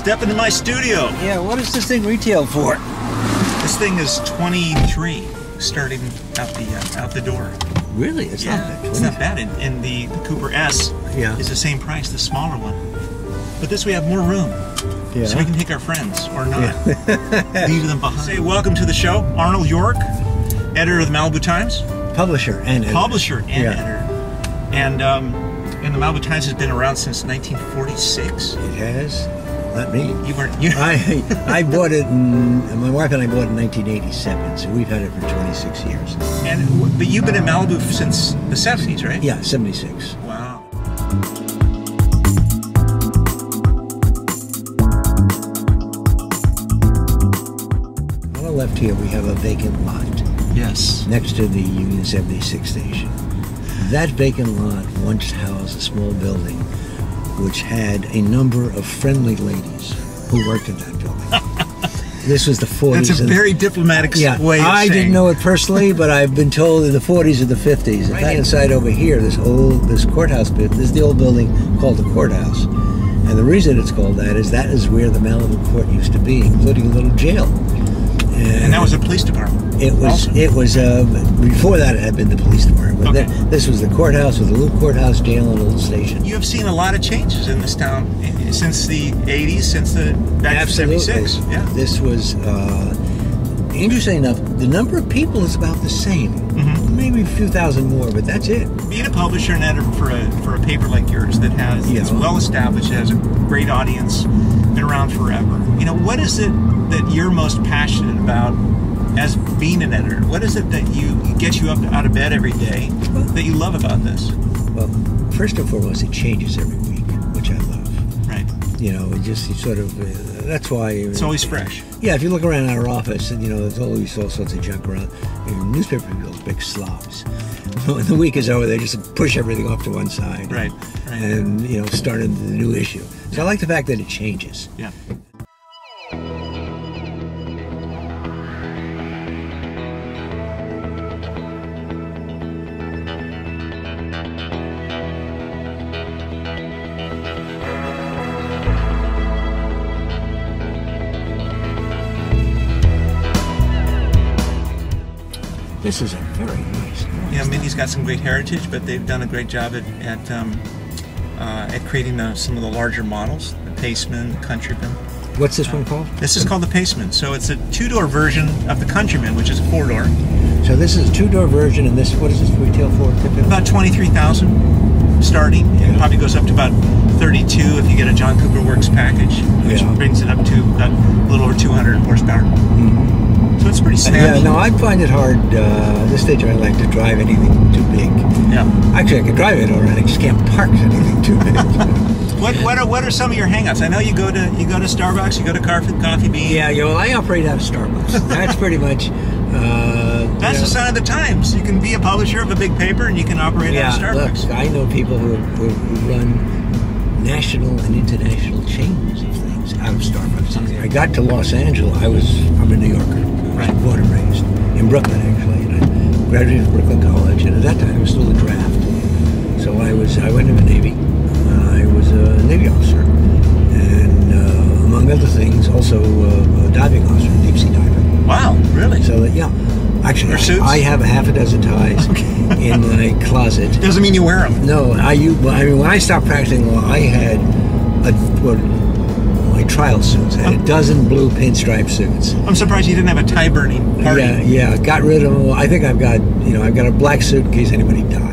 Step into my studio. Yeah, what does this thing retail for? This thing is 23, starting out the door. Really? It's not bad. It's not bad. And the Cooper S is the same price, the smaller one. But this we have more room. Yeah. So we can take our friends or not. Leave them behind. Say welcome to the show, Arnold York, editor of the Malibu Times. Publisher and editor. Editor. And the Malibu Times has been around since 1946. It has. Not me. You weren't. I bought it, my wife and I bought it in 1987, so we've had it for 26 years. But you've been in Malibu since the 70s, right? Yeah, 76. Wow. On the left here, we have a vacant lot. Yes. Next to the Union 76 station. That vacant lot once housed a small building which had a number of friendly ladies who worked in that building. This was the 40s. That's a very diplomatic way of saying. I didn't know it personally, but I've been told in the 40s or the 50s. Right hand side over here, this courthouse bit, this is the old building called the courthouse. And the reason it's called that is where the Malibu court used to be, including a little jail. And that was a police department. It was before that it had been the police department. But this was the courthouse with a little courthouse, jail, and a little station. You have seen a lot of changes in this town since the 80s, since back to 76. Yeah. This was, interesting enough, the number of people is about the same. Maybe a few thousand more, but that's it. Being a publisher and editor for a paper like yours that it's well established, it has a great audience, been around forever. You know, what is it that you're most passionate about as being an editor? What is it that gets you up out of bed every day that you love about this? Well, first and foremost, it changes every week, which I love. Right. You know, it just sort of, that's why... It's always fresh. Yeah, if you look around our office, and there's always all sorts of junk around. Newspaper people are big slobs. When the week is over, they just push everything off to one side. Right. And, start a new issue. So I like the fact that it changes. Yeah. This is a very nice one. Yeah, Minnie's got some great heritage, but they've done a great job at creating some of the larger models, the Paceman, the Countryman. What's this one called? This is called the Paceman. So it's a two-door version of the Countryman, which is a four-door. So this is a two-door version, and what does this retail for typically? About $23,000 starting. It probably goes up to about $32,000 if you get a John Cooper Works package, which brings it up to about a little over 200 horsepower. So it's pretty snappy. Yeah, no, I find it hard. At this stage, I like to drive anything too big. Yeah. Actually, I can drive it already. I just can't park anything too big. What are some of your hangouts? I know you go to Starbucks, you go to Coffee Bean. Yeah, I operate out of Starbucks. That's pretty much. That's the sign of the times. You can be a publisher of a big paper, and you can operate out of Starbucks. Look, I know people who run national and international chains of things out of Starbucks. I got to Los Angeles. I'm a New Yorker. Right. Born and raised in Brooklyn, actually. And I graduated from Brooklyn College, and at that time it was still a draft. So I went to the Navy. I was a Navy officer, and among other things, also a diving officer, deep sea diver. Wow, really? So actually, I have a half a dozen ties in my closet. Doesn't mean you wear them. No, when I stopped practicing law, I had my trial suits. I had a dozen blue pinstripe suits. I'm surprised you didn't have a tie burning party. Yeah, got rid of them. I think I've got a black suit in case anybody dies.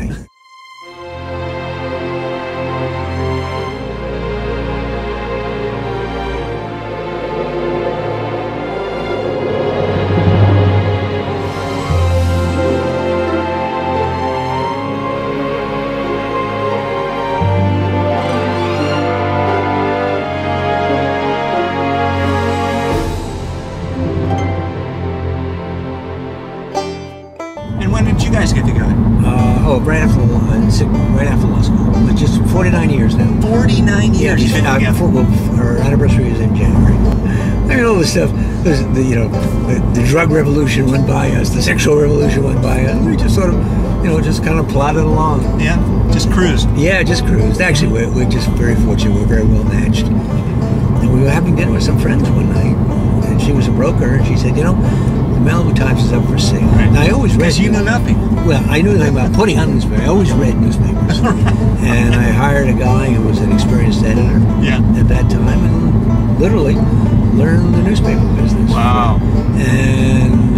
Right after law school. It's just 49 years now. 49 years. Our anniversary is in January. I mean, all this stuff. The drug revolution went by us. The sexual revolution went by us. We just sort of just kind of plodded along. Yeah, just cruised. Yeah, just cruised. Actually, we're just very fortunate. We're very well matched. And we were having dinner with some friends one night, and she was a broker, and she said, the Malibu Times is up for sale. Right. Now, I always read... Because you knew nothing. Well, I knew nothing about putting on newspapers. I always read newspapers. And I hired a guy who was an experienced editor at that time, and literally learned the newspaper business. Wow. And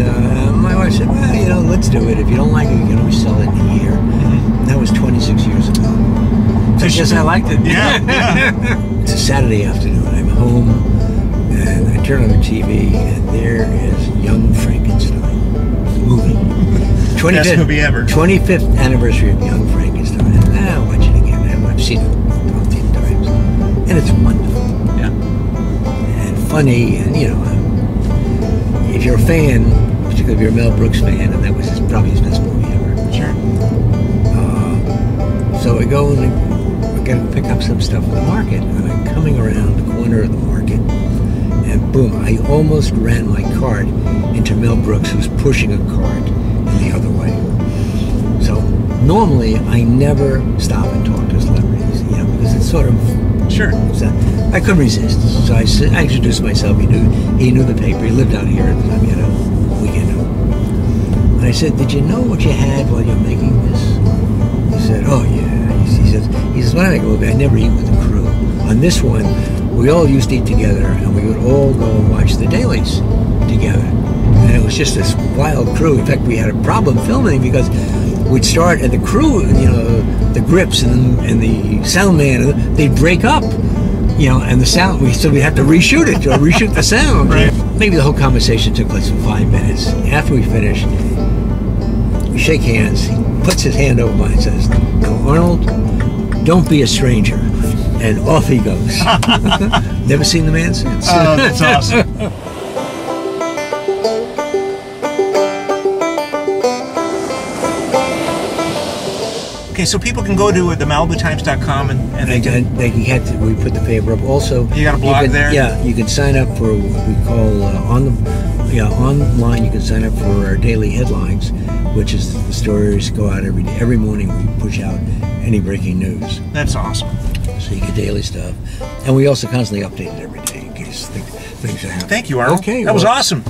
my wife said, well, let's do it. If you don't like it, you can always sell it in a year. And that was 26 years ago. So I guess I liked it. Yeah. It's a Saturday afternoon. I'm home, and I turn on the TV, and there is Young Frankenstein, the movie. Best movie ever. 25th anniversary of Young Frankenstein. And I'll watch it again. I've seen it 10 times. And it's wonderful. Yeah. And funny, and if you're a fan, particularly if you're a Mel Brooks fan, and that was probably his best movie ever. Sure. So I go and I got to pick up some stuff in the market, and I'm coming around the corner of the market, and boom, I almost ran my cart into Mel Brooks, who's pushing a cart in the other way. So normally I never stop and talk to celebrities, because it's sort of... Sure. I couldn't resist. So I introduced myself. He knew the paper. He lived out here at the time. He had a weekend home. And I said, did you know what you had while you were making this? He said, oh, yeah. He says, when I make a movie, I never eat with the crew. On this one, we all used to eat together, and we would all go and watch the dailies together. And it was just this wild crew. In fact, we had a problem filming because we'd start, and the crew, the grips and the sound man, they'd break up, and the sound, so we'd have to reshoot it, reshoot the sound. Right. Maybe the whole conversation took less than 5 minutes. After we finished, we shake hands. He puts his hand over mine and says, "No, Arnold, don't be a stranger." And off he goes. Never seen the man since. Oh, that's awesome. Okay, so people can go to the MalibuTimes.com and they can... we put the paper up. Also, you got a blog there? Yeah, you can sign up for what we call online. You can sign up for our daily headlines, which is the stories go out every day. Every morning we push out any breaking news. That's awesome. So you get daily stuff, and we also constantly update it every day in case things are happening. Thank you, Arnold. Okay, that was awesome.